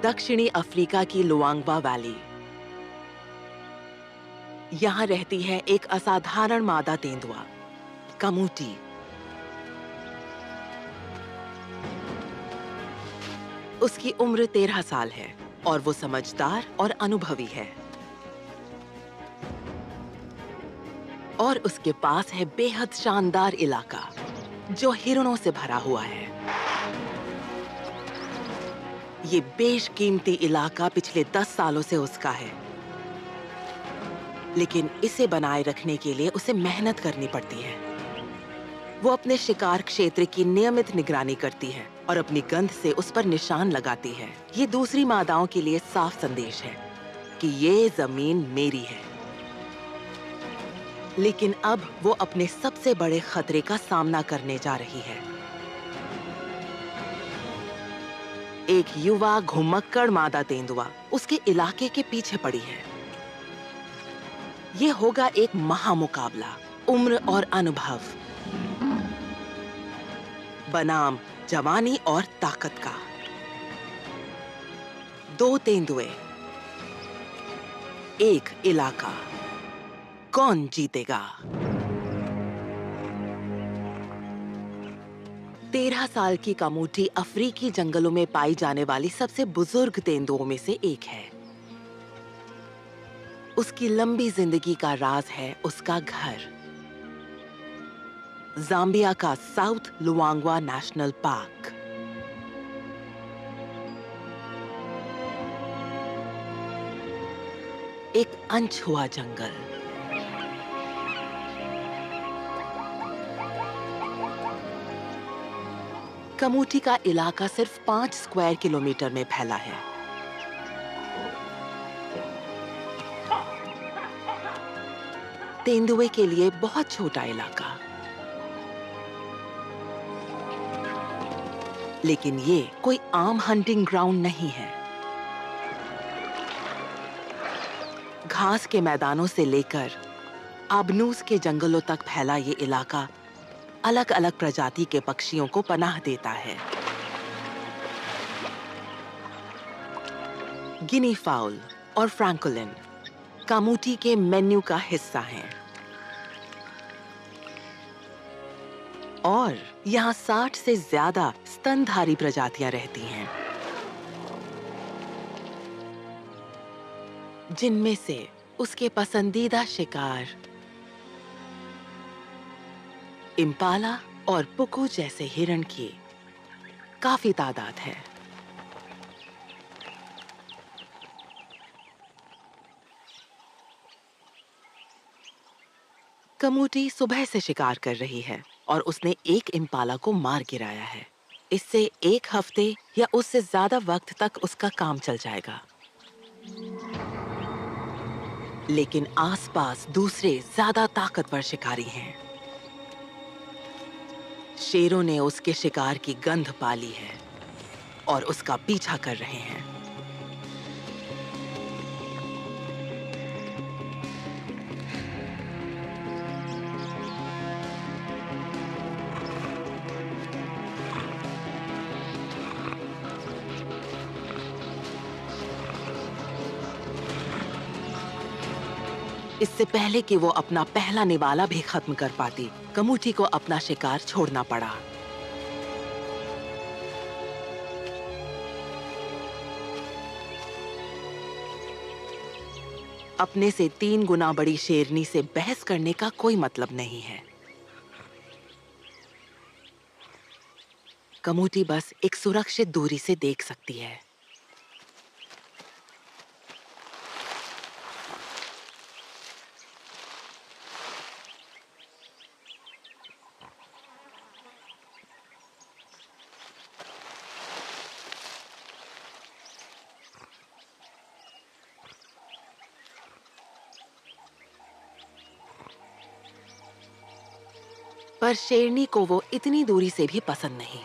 दक्षिणी अफ्रीका की लुआंगबा वैली। यहाँ रहती है एक असाधारण मादा तेंदुआ, कमूटी। उसकी उम्र 13 साल है और वो समझदार और अनुभवी है। और उसके पास है बेहद शानदार इलाका जो हिरणों से भरा हुआ है। ये बेशकीमती इलाका पिछले 10 सालों से उसका है, लेकिन इसे बनाए रखने के लिए उसे मेहनत करनी पड़ती है। वो अपने शिकार क्षेत्र की नियमित निगरानी करती है और अपनी गंध से उस पर निशान लगाती है। ये दूसरी मादाओं के लिए साफ संदेश है कि ये जमीन मेरी है। लेकिन अब वो अपने सबसे बड़े खतरे का सामना करने जा रही है। एक युवा घुमक्कड़ मादा तेंदुआ उसके इलाके के पीछे पड़ी है। ये होगा एक महामुकाबला, उम्र और अनुभव बनाम जवानी और ताकत का। दो तेंदुए, एक इलाका, कौन जीतेगा? 13 साल की कमूटी अफ्रीकी जंगलों में पाई जाने वाली सबसे बुजुर्ग तेंदुओं में से एक है। उसकी लंबी जिंदगी का राज है उसका घर, जाम्बिया का साउथ लुआंगवा नेशनल पार्क। एक अनछुआ जंगल। कमूटी का इलाका सिर्फ 5 स्क्वायर किलोमीटर में फैला है। तेंदुए के लिए बहुत छोटा इलाका, लेकिन ये कोई आम हंटिंग ग्राउंड नहीं है। घास के मैदानों से लेकर आबनूस के जंगलों तक फैला ये इलाका अलग अलग प्रजाति के पक्षियों को पनाह देता है। गिनी फाउल और फ्रैंकोलिन कमूटी के मेन्यू का हिस्सा हैं। और यहाँ 60 से ज्यादा स्तनधारी प्रजातियां रहती हैं, जिनमें से उसके पसंदीदा शिकार इम्पाला और पुकू जैसे हिरण की काफी तादाद है। कमूटी सुबह से शिकार कर रही है और उसने एक इम्पाला को मार गिराया है। इससे 1 हफ्ते या उससे ज्यादा वक्त तक उसका काम चल जाएगा। लेकिन आसपास दूसरे ज्यादा ताकतवर शिकारी हैं। शेरों ने उसके शिकार की गंध पाली है और उसका पीछा कर रहे हैं। इससे पहले कि वो अपना पहला निवाला भी खत्म कर पाती, कमूटी को अपना शिकार छोड़ना पड़ा। अपने से 3 गुना बड़ी शेरनी से बहस करने का कोई मतलब नहीं है। कमूटी बस एक सुरक्षित दूरी से देख सकती है। पर शेरनी को वो इतनी दूरी से भी पसंद नहीं।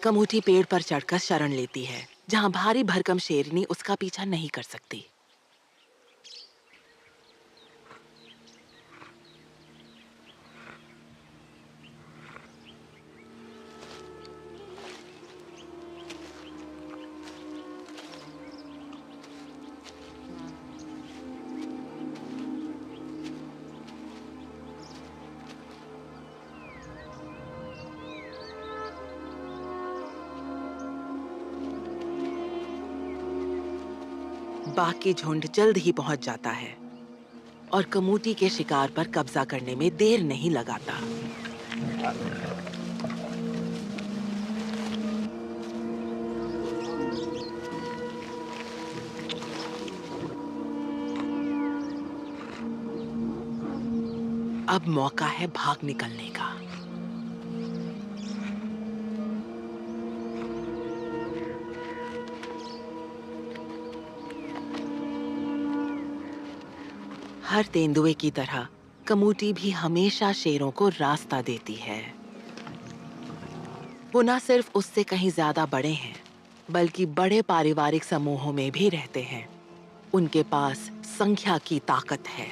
कमूटी पेड़ पर चढ़कर शरण लेती है जहां भारी भरकम शेरनी उसका पीछा नहीं कर सकती। बाकी झुंड जल्द ही पहुंच जाता है और कमूटी के शिकार पर कब्जा करने में देर नहीं लगाता। अब मौका है भाग निकलने का। हर तेंदुए की तरह कमूटी भी हमेशा शेरों को रास्ता देती है। वो न सिर्फ उससे कहीं ज्यादा बड़े हैं, बल्कि बड़े पारिवारिक समूहों में भी रहते हैं। उनके पास संख्या की ताकत है।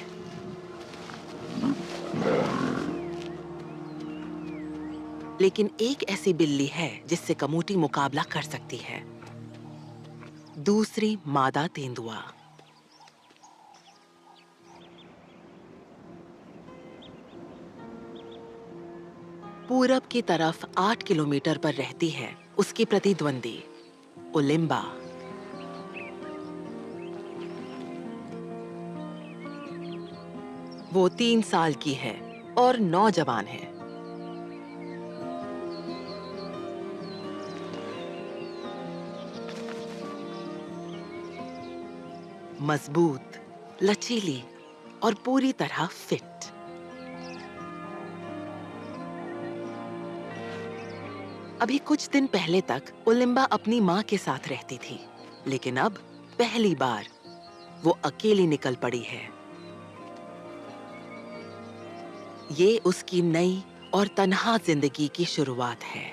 लेकिन एक ऐसी बिल्ली है जिससे कमूटी मुकाबला कर सकती है। दूसरी मादा तेंदुआ। पूरब की तरफ 8 किलोमीटर पर रहती है उसकी प्रतिद्वंदी ओलिम्बा। वो 3 साल की है और नौजवान है। मजबूत, लचीली और पूरी तरह फिट। अभी कुछ दिन पहले तक ओलिम्बा अपनी माँ के साथ रहती थी, लेकिन अब पहली बार वो अकेली निकल पड़ी है। ये उसकी नई और तन्हा जिंदगी की शुरुआत है।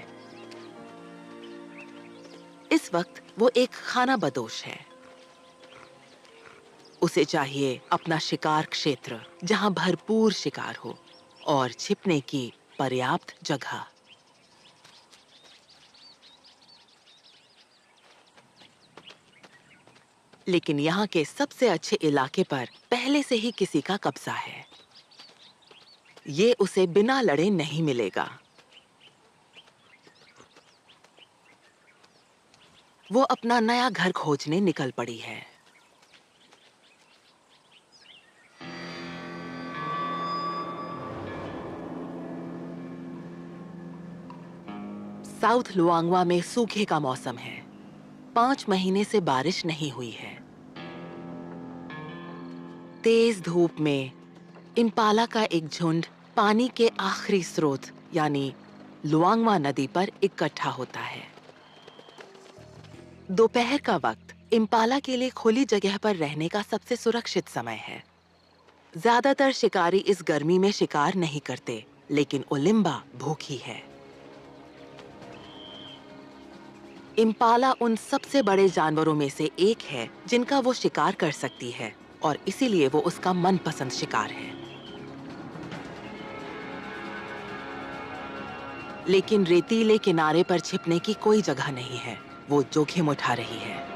इस वक्त वो एक खाना बदोश है। उसे चाहिए अपना शिकार क्षेत्र जहां भरपूर शिकार हो और छिपने की पर्याप्त जगह। लेकिन यहाँ के सबसे अच्छे इलाके पर पहले से ही किसी का कब्जा है। ये उसे बिना लड़े नहीं मिलेगा। वो अपना नया घर खोजने निकल पड़ी है। साउथ लुआंगवा में सूखे का मौसम है। 5 महीने से बारिश नहीं हुई है। तेज धूप में इम्पाला का एक झुंड पानी के आखिरी स्रोत यानी लुआंगवा नदी पर इकट्ठा होता है। दोपहर का वक्त इम्पाला के लिए खुली जगह पर रहने का सबसे सुरक्षित समय है। ज्यादातर शिकारी इस गर्मी में शिकार नहीं करते, लेकिन ओलिम्बा भूखी है। इम्पाला उन सबसे बड़े जानवरों में से एक है जिनका वो शिकार कर सकती है और इसीलिए वो उसका मनपसंद शिकार है। लेकिन रेतीले किनारे पर छिपने की कोई जगह नहीं है। वो जोखिम उठा रही है।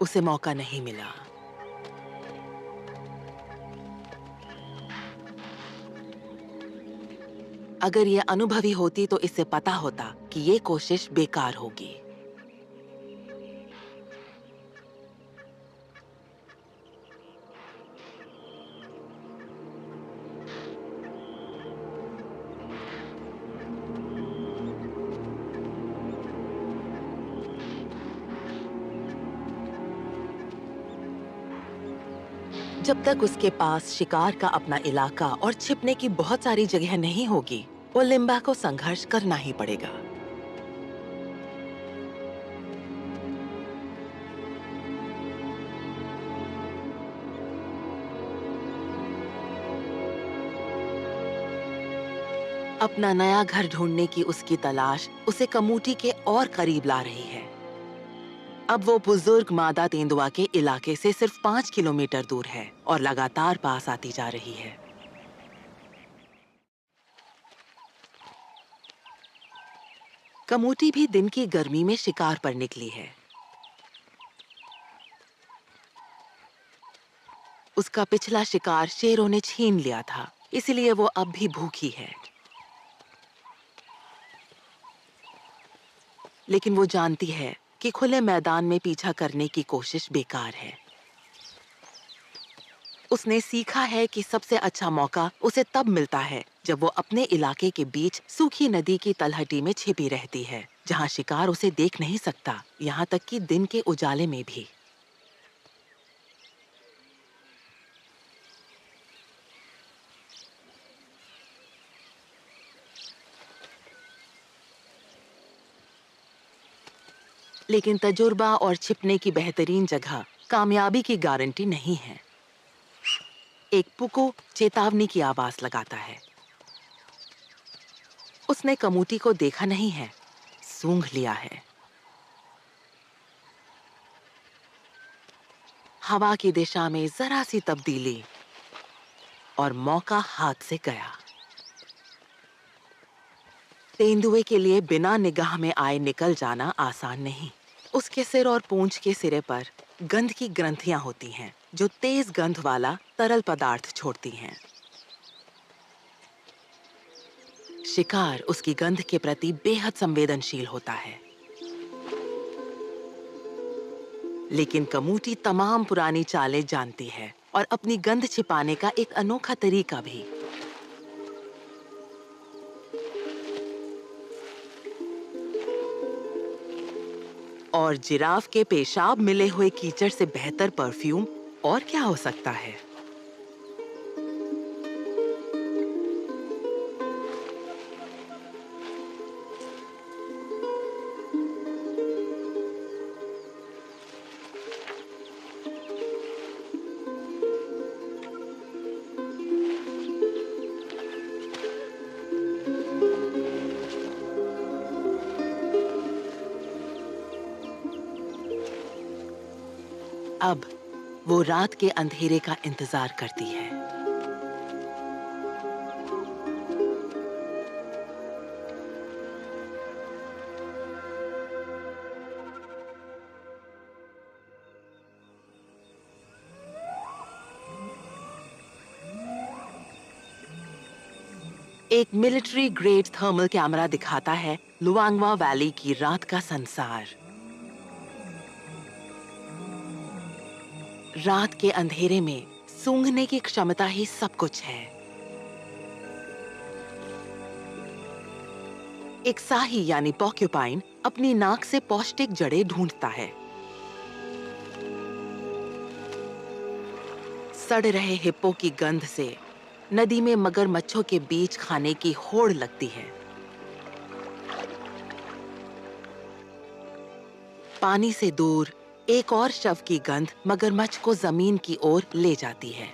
उसे मौका नहीं मिला। अगर ये अनुभवी होती तो इसे पता होता कि ये कोशिश बेकार होगी। जब तक उसके पास शिकार का अपना इलाका और छिपने की बहुत सारी जगह नहीं होगी, वो लिम्बा को संघर्ष करना ही पड़ेगा। अपना नया घर ढूंढने की उसकी तलाश उसे कमूटी के और करीब ला रही है। अब वो बुजुर्ग मादा तेंदुआ के इलाके से सिर्फ 5 किलोमीटर दूर है और लगातार पास आती जा रही है। कमूटी भी दिन की गर्मी में शिकार पर निकली है। उसका पिछला शिकार शेरों ने छीन लिया था, इसलिए वो अब भी भूखी है। लेकिन वो जानती है कि खुले मैदान में पीछा करने की कोशिश बेकार है। उसने सीखा है कि सबसे अच्छा मौका उसे तब मिलता है जब वो अपने इलाके के बीच सूखी नदी की तलहटी में छिपी रहती है, जहाँ शिकार उसे देख नहीं सकता, यहाँ तक कि दिन के उजाले में भी। लेकिन तजुर्बा और छिपने की बेहतरीन जगह कामयाबी की गारंटी नहीं है। एक पुको चेतावनी की आवाज लगाता है। उसने कमूटी को देखा नहीं है, सूंघ लिया है। हवा की दिशा में जरा सी तब्दीली और मौका हाथ से गया। तेंदुए के लिए बिना निगाह में आए निकल जाना आसान नहीं। उसके सिर और पूंछ के सिरे पर गंध की ग्रंथियां होती हैं, जो तेज गंध वाला तरल पदार्थ छोड़ती हैं। शिकार उसकी गंध के प्रति बेहद संवेदनशील होता है। लेकिन कमूटी तमाम पुरानी चालें जानती है और अपनी गंध छिपाने का एक अनोखा तरीका भी। और जिराफ के पेशाब मिले हुए कीचड़ से बेहतर परफ्यूम और क्या हो सकता है। अब वो रात के अंधेरे का इंतजार करती है। एक मिलिट्री ग्रेड थर्मल कैमरा दिखाता है लुआंगवा वैली की रात का संसार। रात के अंधेरे में सूंघने की क्षमता ही सब कुछ है। एक साही यानी पॉक्यूपाइन अपनी नाक से पौष्टिक जड़ें ढूंढता है। सड़ रहे हिप्पो की गंध से नदी में मगरमच्छों के बीज खाने की होड़ लगती है। पानी से दूर एक और शव की गंध मगरमच्छ को जमीन की ओर ले जाती है।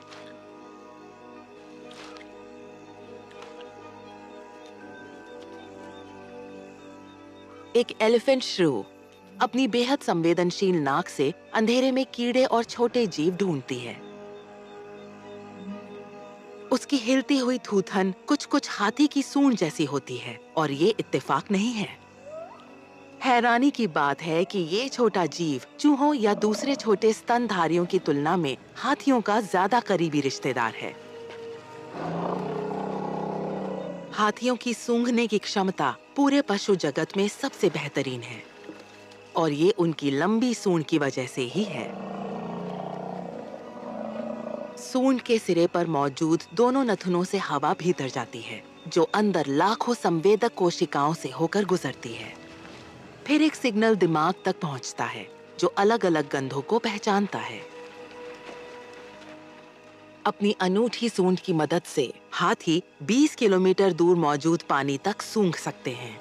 एक एलिफेंट श्रू अपनी बेहद संवेदनशील नाक से अंधेरे में कीड़े और छोटे जीव ढूंढती है। उसकी हिलती हुई थूथन कुछ हाथी की सूंड जैसी होती है और ये इत्तेफाक नहीं है। हैरानी की बात है कि ये छोटा जीव चूहों या दूसरे छोटे स्तनधारियों की तुलना में हाथियों का ज्यादा करीबी रिश्तेदार है। हाथियों की सूंघने की क्षमता पूरे पशु जगत में सबसे बेहतरीन है और ये उनकी लंबी सूंड की वजह से ही है। सूंड के सिरे पर मौजूद दोनों नथुनों से हवा भीतर जाती है, जो अंदर लाखों संवेदक कोशिकाओं से होकर गुजरती है। फिर एक सिग्नल दिमाग तक पहुंचता है, जो अलग-अलग गंधों को पहचानता है। अपनी अनूठी सूंड की मदद से हाथी 20 किलोमीटर दूर मौजूद पानी तक सूंघ सकते हैं।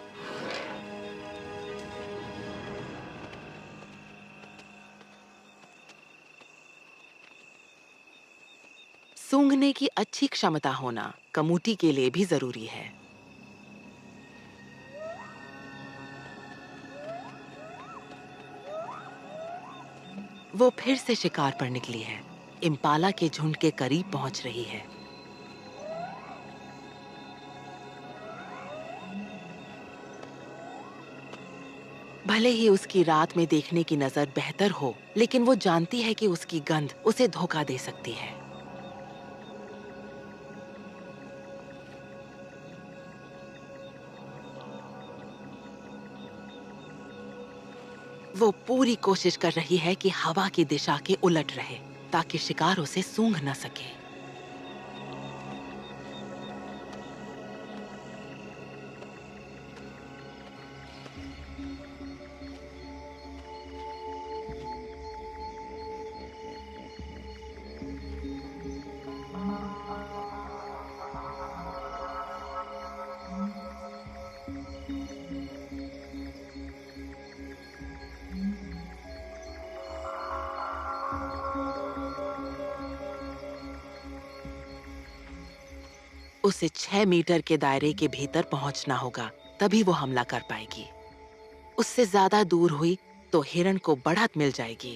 सूंघने की अच्छी क्षमता होना कमूटी के लिए भी जरूरी है। वो फिर से शिकार पर निकली है। इम्पाला के झुंड के करीब पहुंच रही है। भले ही उसकी रात में देखने की नजर बेहतर हो, लेकिन वो जानती है कि उसकी गंध उसे धोखा दे सकती है। वो पूरी कोशिश कर रही है कि हवा की दिशा के उलट रहे, ताकि शिकार उसे सूंघ न सके। उसे 6 मीटर के दायरे के भीतर पहुंचना होगा, तभी वो हमला कर पाएगी। उससे ज्यादा दूर हुई तो हिरण को बढ़त मिल जाएगी।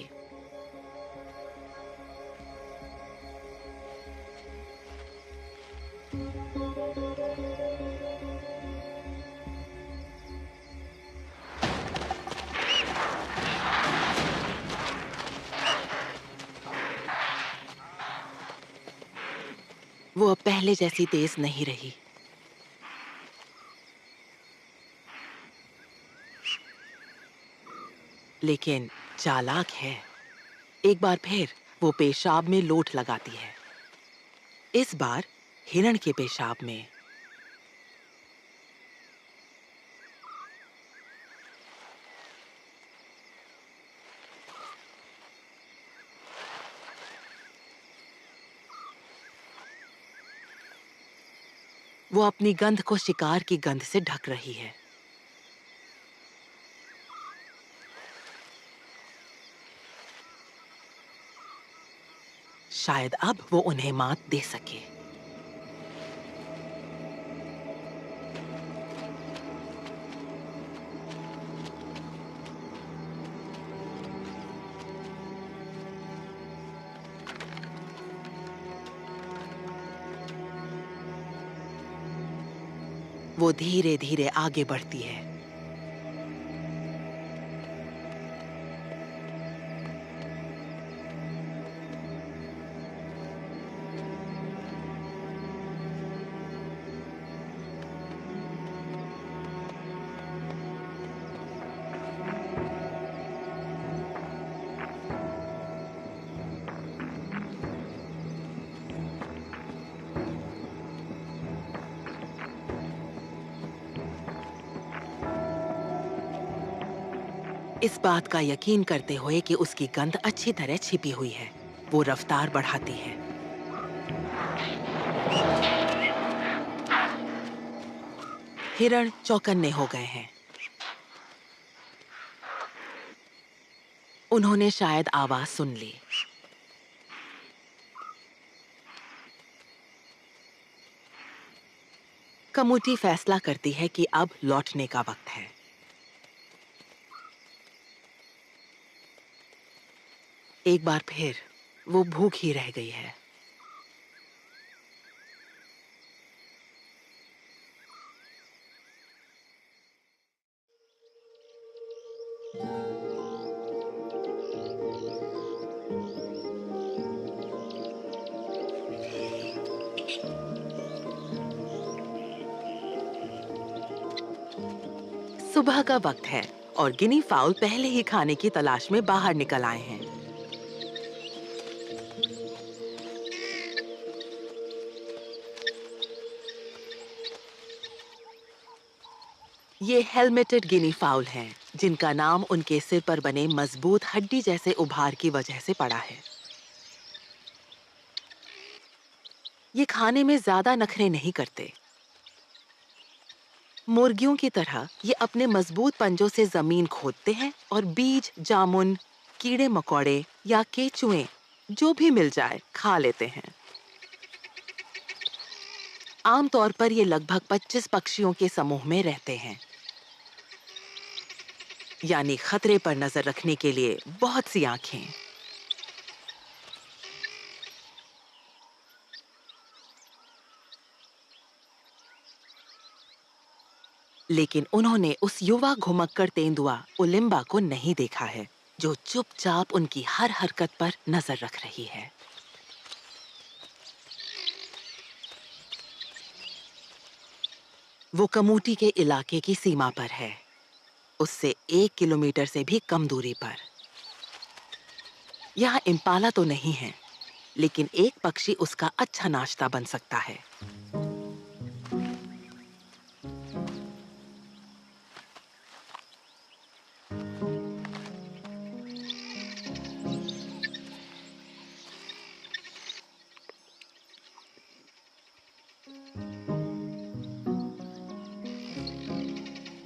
वो अब पहले जैसी तेज नहीं रही। लेकिन चालाक है। एक बार फिर वो पेशाब में लोट लगाती है। इस बार हिरण के पेशाब में। वो अपनी गंध को शिकार की गंध से ढक रही है। शायद अब वो उन्हें मात दे सके। वो धीरे धीरे आगे बढ़ती है। इस बात का यकीन करते हुए कि उसकी गंध अच्छी तरह छिपी हुई है, वो रफ्तार बढ़ाती है। हिरण चौकन्ने हो गए हैं। उन्होंने शायद आवाज सुन ली। कमूटी फैसला करती है कि अब लौटने का वक्त है। एक बार फिर वो भूखी रह गई है। सुबह का वक्त है और गिनी फाउल पहले ही खाने की तलाश में बाहर निकल आए हैं। ये हेलमेटेड गिनी फाउल हैं, जिनका नाम उनके सिर पर बने मजबूत हड्डी जैसे उभार की वजह से पड़ा है। ये खाने में ज्यादा नखरे नहीं करते। मुर्गियों की तरह ये अपने मजबूत पंजों से जमीन खोदते हैं और बीज, जामुन, कीड़े मकोड़े या केचुए जो भी मिल जाए खा लेते हैं। आमतौर पर ये लगभग 25 पक्षियों के समूह में रहते हैं, यानी खतरे पर नजर रखने के लिए बहुत सी आंखें। लेकिन उन्होंने उस युवा घुमक्कड़ तेंदुआ ओलिम्बा को नहीं देखा है, जो चुपचाप उनकी हर हरकत पर नजर रख रही है। वो कमूटी के इलाके की सीमा पर है, उससे 1 किलोमीटर से भी कम दूरी पर। यहाँ इम्पाला तो नहीं है, लेकिन एक पक्षी उसका अच्छा नाश्ता बन सकता है।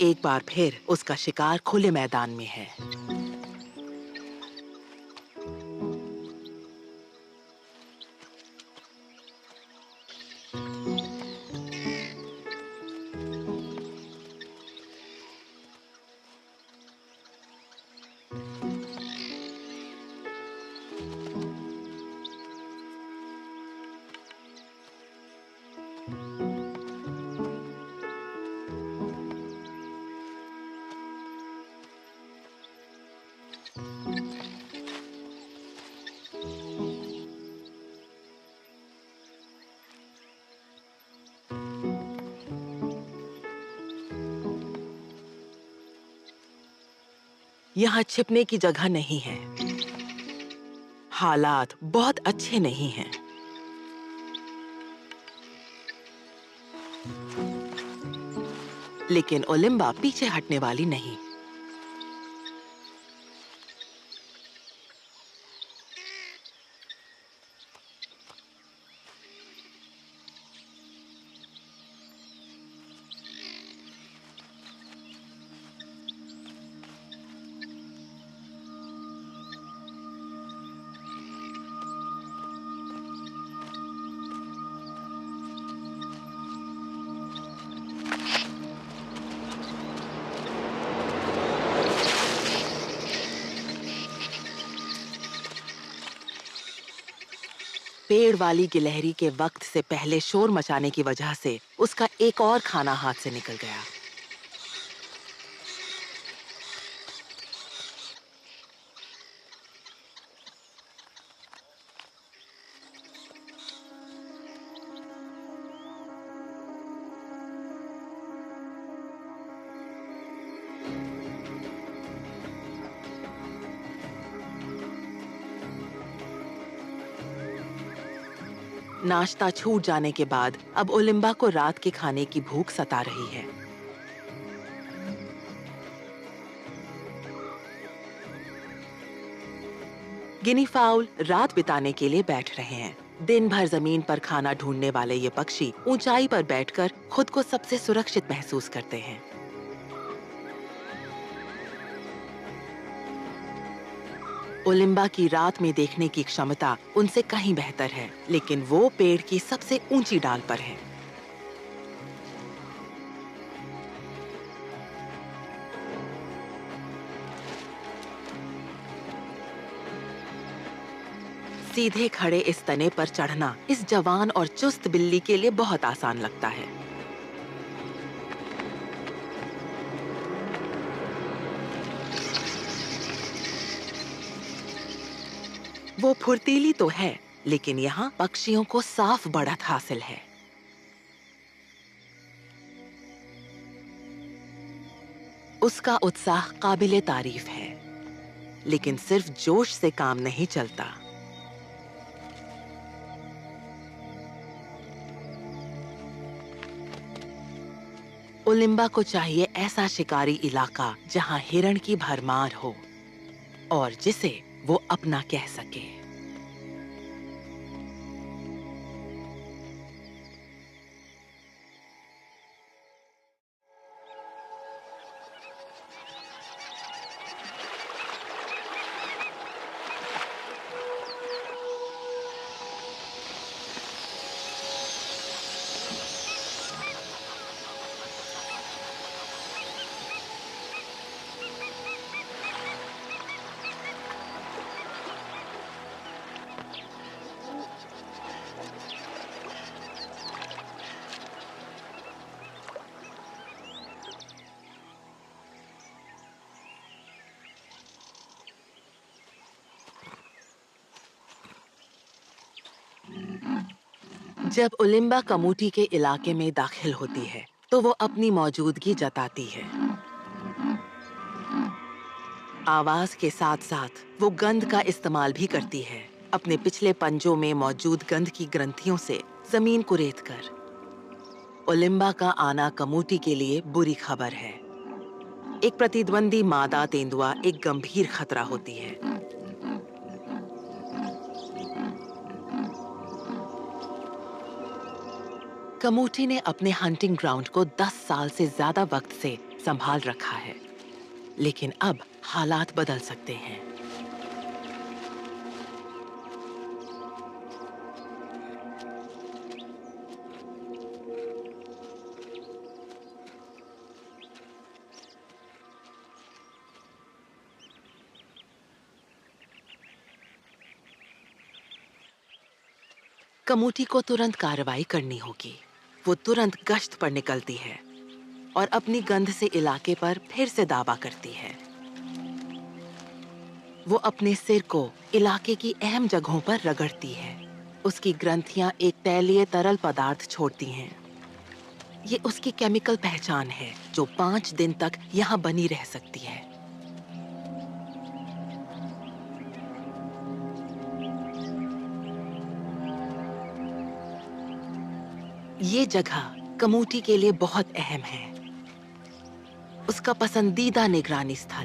एक बार फिर उसका शिकार खुले मैदान में है। यहाँ छिपने की जगह नहीं है। हालात बहुत अच्छे नहीं हैं। लेकिन ओलिम्बा पीछे हटने वाली नहीं। पेड़ वाली गिलहरी के वक्त से पहले शोर मचाने की वजह से उसका एक और खाना हाथ से निकल गया। नाश्ता छूट जाने के बाद अब ओलिम्बा को रात के खाने की भूख सता रही है। गिनी फाउल रात बिताने के लिए बैठ रहे हैं। दिन भर जमीन पर खाना ढूंढने वाले ये पक्षी ऊंचाई पर बैठकर खुद को सबसे सुरक्षित महसूस करते हैं। ओलिम्बा की रात में देखने की क्षमता उनसे कहीं बेहतर है, लेकिन वो पेड़ की सबसे ऊंची डाल पर है। सीधे खड़े इस तने पर चढ़ना इस जवान और चुस्त बिल्ली के लिए बहुत आसान लगता है। वो फुर्तीली तो है, लेकिन यहाँ पक्षियों को साफ बढ़त हासिल है। उसका उत्साह काबिले तारीफ है, लेकिन सिर्फ जोश से काम नहीं चलता। ओलिम्बा को चाहिए ऐसा शिकारी इलाका जहाँ हिरण की भरमार हो और जिसे वो अपना कह सके। जब ओलिम्बा कमूटी के इलाके में दाखिल होती है, तो वो अपनी मौजूदगी जताती है। आवाज के साथ-साथ वो गंध का इस्तेमाल भी करती है, अपने पिछले पंजों में मौजूद गंध की ग्रंथियों से जमीन को रेतकर। ओलिम्बा का आना कमूटी के लिए बुरी खबर है। एक प्रतिद्वंदी मादा तेंदुआ एक गंभीर खतरा होती है। कमूटी ने अपने हंटिंग ग्राउंड को 10 साल से ज्यादा वक्त से संभाल रखा है, लेकिन अब हालात बदल सकते हैं। कमूटी को तुरंत कार्रवाई करनी होगी। वो तुरंत गश्त पर निकलती है और अपनी गंध से इलाके पर फिर से दावा करती है। वो अपने सिर को इलाके की अहम जगहों पर रगड़ती है। उसकी ग्रंथियां एक तैलीय तरल पदार्थ छोड़ती हैं। ये उसकी केमिकल पहचान है जो 5 दिन तक यहाँ बनी रह सकती है। ये जगह कमूटी के लिए बहुत अहम है, उसका पसंदीदा निगरानी स्थल।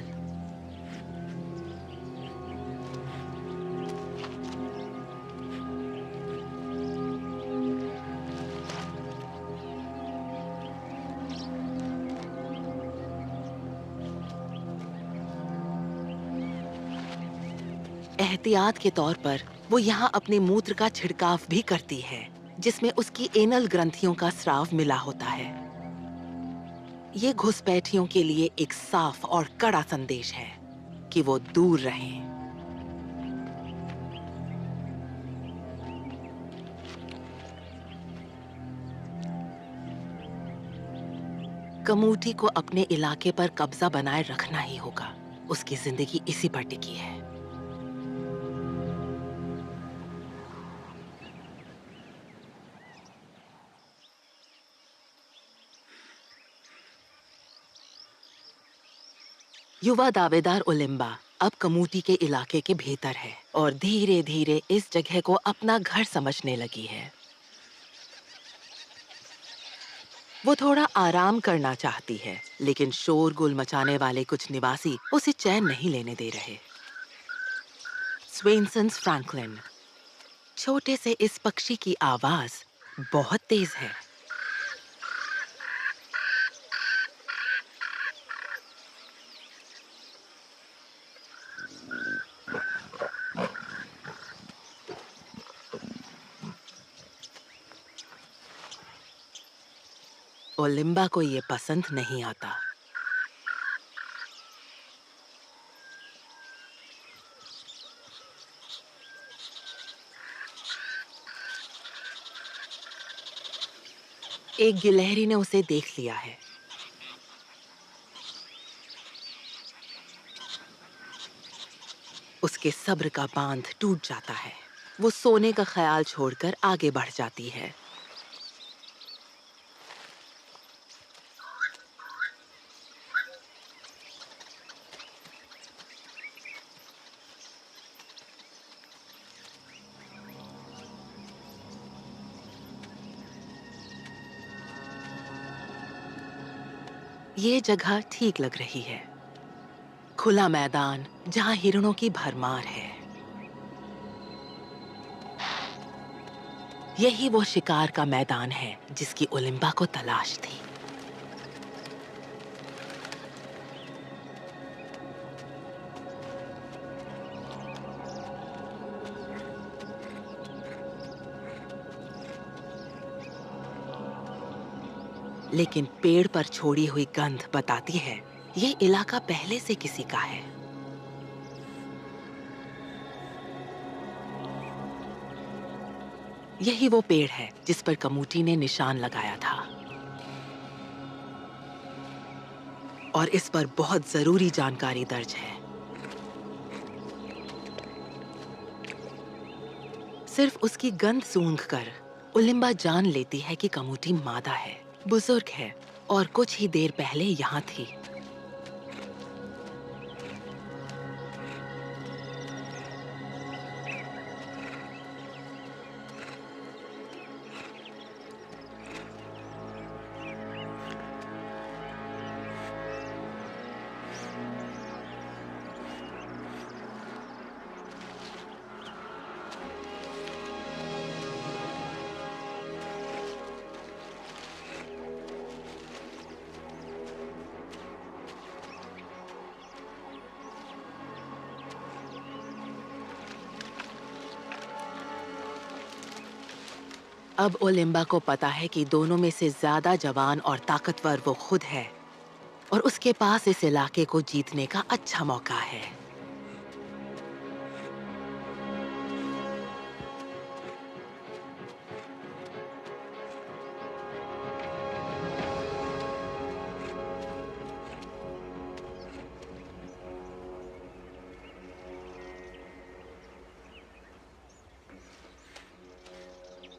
एहतियात के तौर पर वो यहाँ अपने मूत्र का छिड़काव भी करती है, जिसमें उसकी एनल ग्रंथियों का स्राव मिला होता है। ये घुसपैठियों के लिए एक साफ और कड़ा संदेश है कि वो दूर रहें। कमूटी को अपने इलाके पर कब्जा बनाए रखना ही होगा। उसकी जिंदगी इसी पर टिकी है। युवा दावेदार ओलिम्बा अब कमूटी के इलाके के भीतर है और धीरे-धीरे इस जगह को अपना घर समझने लगी है। वो थोड़ा आराम करना चाहती है, लेकिन शोरगुल मचाने वाले कुछ निवासी उसे चैन नहीं लेने दे रहे। स्वेनसन्स फ्रैंकलिन। छोटे से इस पक्षी की आवाज बहुत तेज है। ओलिम्बा को ये पसंद नहीं आता। एक गिलहरी ने उसे देख लिया है। उसके सब्र का बांध टूट जाता है। वो सोने का ख्याल छोड़कर आगे बढ़ जाती है। ये जगह ठीक लग रही है। खुला मैदान जहां हिरणों की भरमार है। यही वो शिकार का मैदान है जिसकी ओलिम्बा को तलाश थी। लेकिन पेड़ पर छोड़ी हुई गंध बताती है ये इलाका पहले से किसी का है। यही वो पेड़ है जिस पर कमूटी ने निशान लगाया था और इस पर बहुत जरूरी जानकारी दर्ज है। सिर्फ उसकी गंध सूंघकर ओलिम्बा जान लेती है कि कमूटी मादा है, बुजुर्ग है और कुछ ही देर पहले यहाँ थी। अब ओलिम्बा को पता है कि दोनों में से ज्यादा जवान और ताकतवर वो खुद है और उसके पास इस इलाके को जीतने का अच्छा मौका है।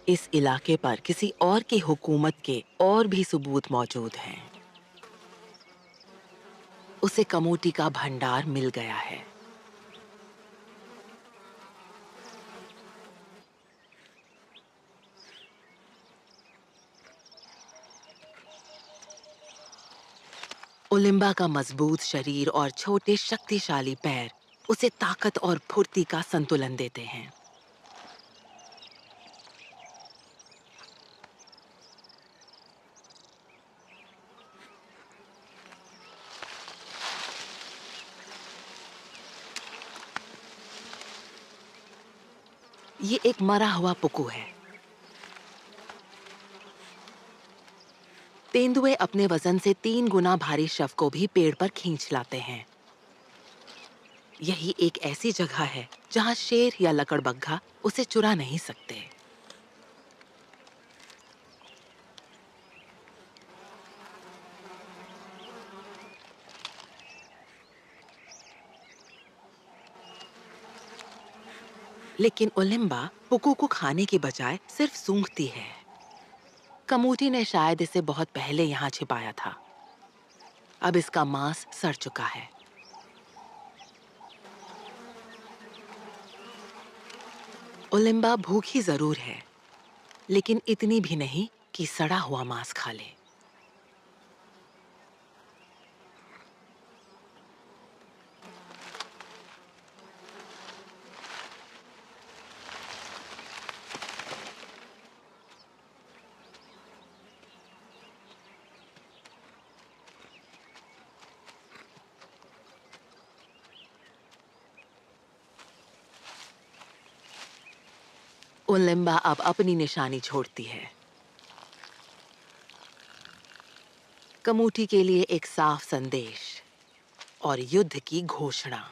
इस इलाके पर किसी और की हुकूमत के और भी सबूत मौजूद हैं। उसे कमूटी का भंडार मिल गया है। ओलिम्बा का मजबूत शरीर और छोटे शक्तिशाली पैर उसे ताकत और फुर्ती का संतुलन देते हैं। ये एक मरा हुआ पुकू है। तेंदुए अपने वजन से 3 गुना भारी शव को भी पेड़ पर खींच लाते हैं। यही एक ऐसी जगह है जहां शेर या लकड़बग्घा उसे चुरा नहीं सकते। लेकिन ओलिम्बा पुकू को खाने के बजाय सिर्फ सूंघती है। कमूटी ने शायद इसे बहुत पहले यहाँ छिपाया था। अब इसका मांस सड़ चुका है। ओलिम्बा भूखी जरूर है, लेकिन इतनी भी नहीं कि सड़ा हुआ मांस खा ले। ओलिम्बा अब अपनी निशानी छोड़ती है। कमूटी के लिए एक साफ संदेश और युद्ध की घोषणा।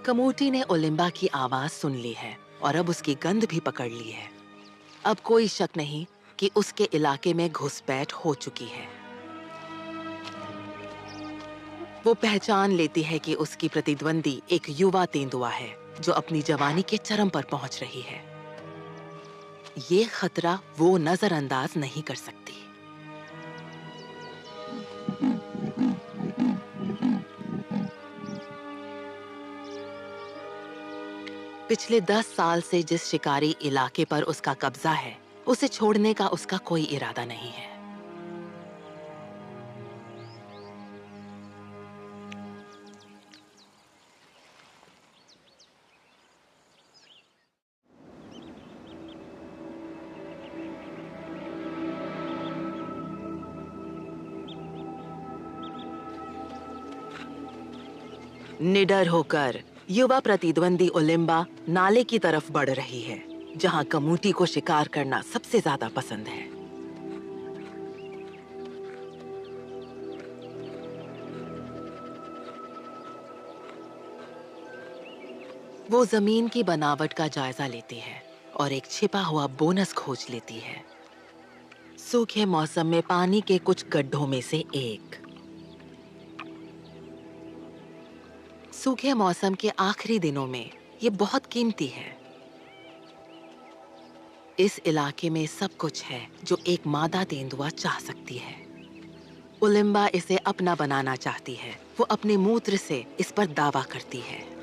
कमूटी ने ओलिम्बा की आवाज सुन ली है और अब उसकी गंध भी पकड़ ली है। अब कोई शक नहीं कि उसके इलाके में घुसपैठ हो चुकी है। वो पहचान लेती है कि उसकी प्रतिद्वंदी एक युवा तेंदुआ है जो अपनी जवानी के चरम पर पहुंच रही है। ये खतरा वो नजरअंदाज नहीं कर सकती। पिछले 10 साल से जिस शिकारी इलाके पर उसका कब्जा है, उसे छोड़ने का उसका कोई इरादा नहीं है। निडर होकर युवा प्रतिद्वंदी ओलिम्बा नाले की तरफ बढ़ रही है। जहां कमूटी को शिकार करना सबसे ज्यादा पसंद है। वो जमीन की बनावट का जायजा लेती है और एक छिपा हुआ बोनस खोज लेती है। सूखे मौसम में पानी के कुछ गड्ढों में से एक। सूखे मौसम के आखिरी दिनों में ये बहुत कीमती है। इस इलाके में सब कुछ है जो एक मादा तेंदुआ चाह सकती है। उलिम्बा इसे अपना बनाना चाहती है। वो अपने मूत्र से इस पर दावा करती है।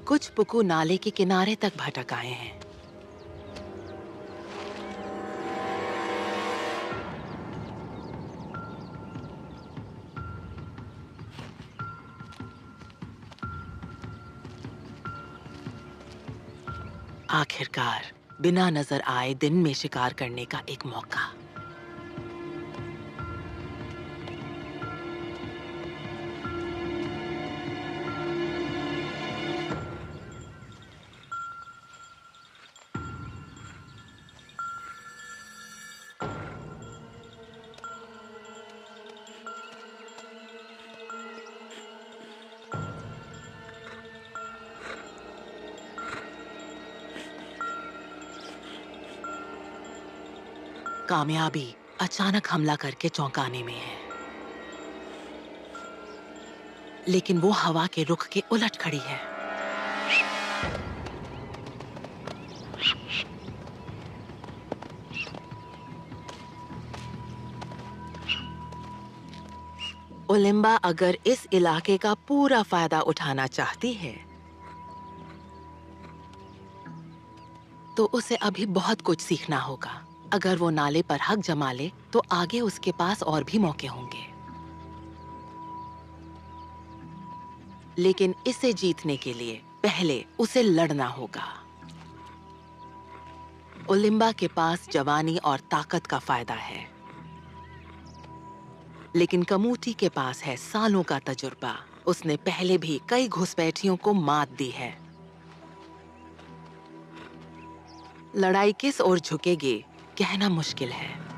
कुछ पुकु नाले के किनारे तक भटक आए हैं। आखिरकार बिना नजर आए दिन में शिकार करने का एक मौका। कामयाबी अचानक हमला करके चौंकाने में है, लेकिन वो हवा के रुख के उलट खड़ी है। उलिम्बा अगर इस इलाके का पूरा फायदा उठाना चाहती है, तो उसे अभी बहुत कुछ सीखना होगा। अगर वो नाले पर हक जमा ले, तो आगे उसके पास और भी मौके होंगे। लेकिन इसे जीतने के लिए पहले उसे लड़ना होगा। उलिम्बा के पास जवानी और ताकत का फायदा है, लेकिन कमूटी के पास है सालों का तजुर्बा। उसने पहले भी कई घुसपैठियों को मात दी है। लड़ाई किस ओर झुकेगी, कहना मुश्किल है।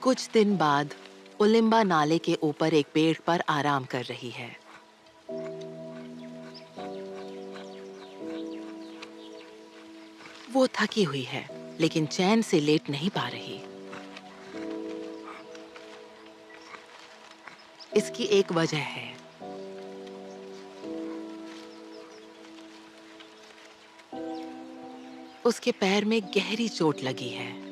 कुछ दिन बाद उलिम्बा नाले के ऊपर एक पेड़ पर आराम कर रही है। वो थकी हुई है, लेकिन चैन से लेट नहीं पा रही। इसकी एक वजह है। उसके पैर में गहरी चोट लगी है।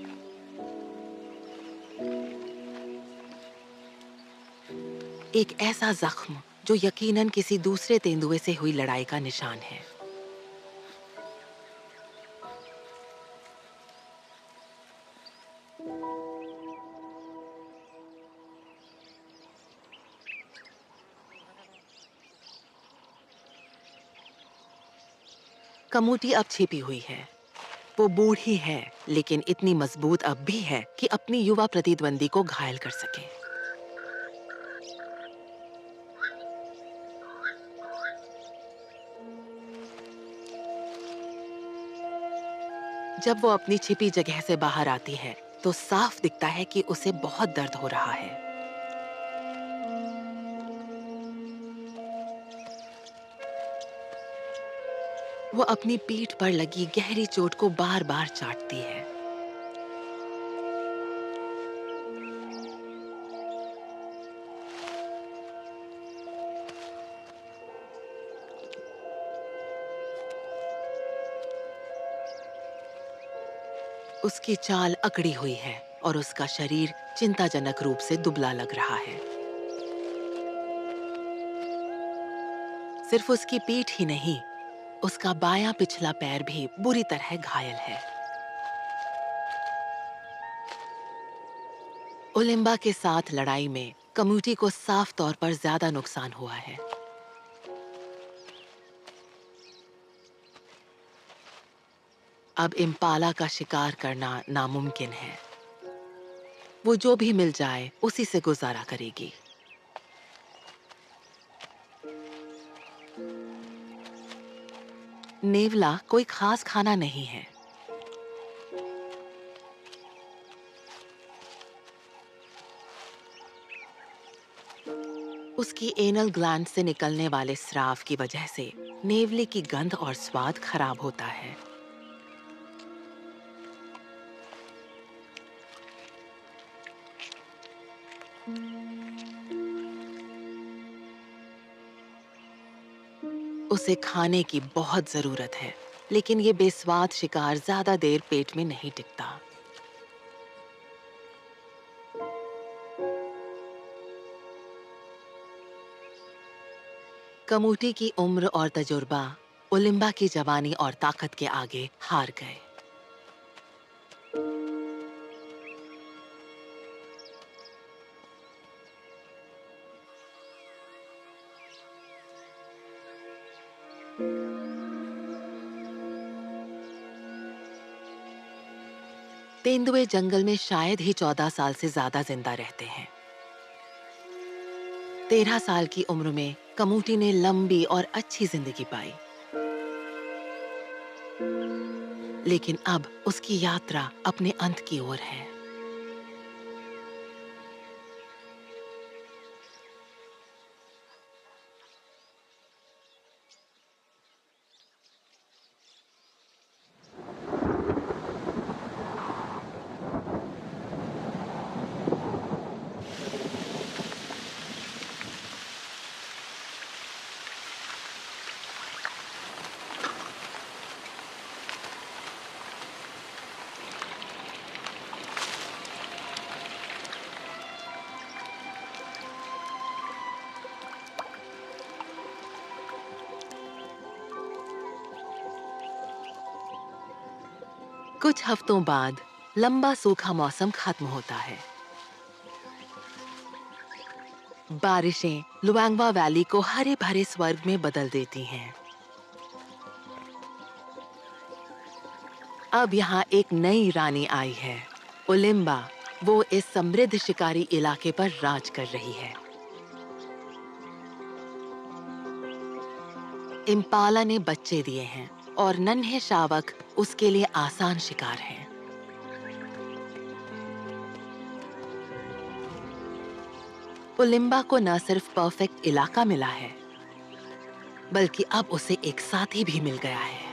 एक ऐसा जख्म जो यकीनन किसी दूसरे तेंदुए से हुई लड़ाई का निशान है। कमूटी अब छिपी हुई है। वो बूढ़ी है, लेकिन इतनी मजबूत अब भी है कि अपनी युवा प्रतिद्वंदी को घायल कर सके। जब वो अपनी छिपी जगह से बाहर आती है, तो साफ दिखता है कि उसे बहुत दर्द हो रहा है। वो अपनी पीठ पर लगी गहरी चोट को बार-बार चाटती है। उसकी चाल अकड़ी हुई है और उसका शरीर चिंताजनक रूप से दुबला लग रहा है। सिर्फ उसकी पीठ ही नहीं, उसका बायां पिछला पैर भी बुरी तरह घायल है। ओलिम्बा के साथ लड़ाई में कम्यूटी को साफ तौर पर ज्यादा नुकसान हुआ है। अब इम्पाला का शिकार करना नामुमकिन है। वो जो भी मिल जाए उसी से गुजारा करेगी। नेवला कोई खास खाना नहीं है। उसकी एनल ग्लैंड से निकलने वाले स्राव की वजह से नेवले की गंध और स्वाद खराब होता है। उसे खाने की बहुत जरूरत है, लेकिन ये बेस्वाद शिकार ज्यादा देर पेट में नहीं टिकता। कमूटी की उम्र और तजुर्बा ओलिम्बा की जवानी और ताकत के आगे हार गए। तेंदुए जंगल में शायद ही 14 साल से ज्यादा जिंदा रहते हैं। 13 साल की उम्र में कमूटी ने लंबी और अच्छी जिंदगी पाई, लेकिन अब उसकी यात्रा अपने अंत की ओर है। कुछ हफ्तों बाद लंबा सूखा मौसम खत्म होता है। बारिशें लुआंगवा वैली को हरे भरे स्वर्ग में बदल देती हैं। अब यहाँ एक नई रानी आई है, ओलिम्बा। वो इस समृद्ध शिकारी इलाके पर राज कर रही है। इम्पाला ने बच्चे दिए हैं और नन्हे शावक उसके लिए आसान शिकार हैं। ओलिम्बा को न सिर्फ परफेक्ट इलाका मिला है, बल्कि अब उसे एक साथी भी मिल गया है।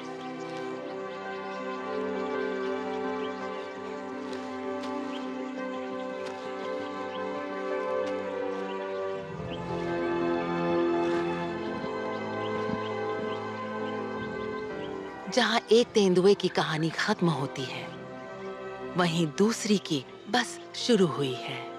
जहाँ एक तेंदुए की कहानी खत्म होती है, वहीं दूसरी की बस शुरू हुई है।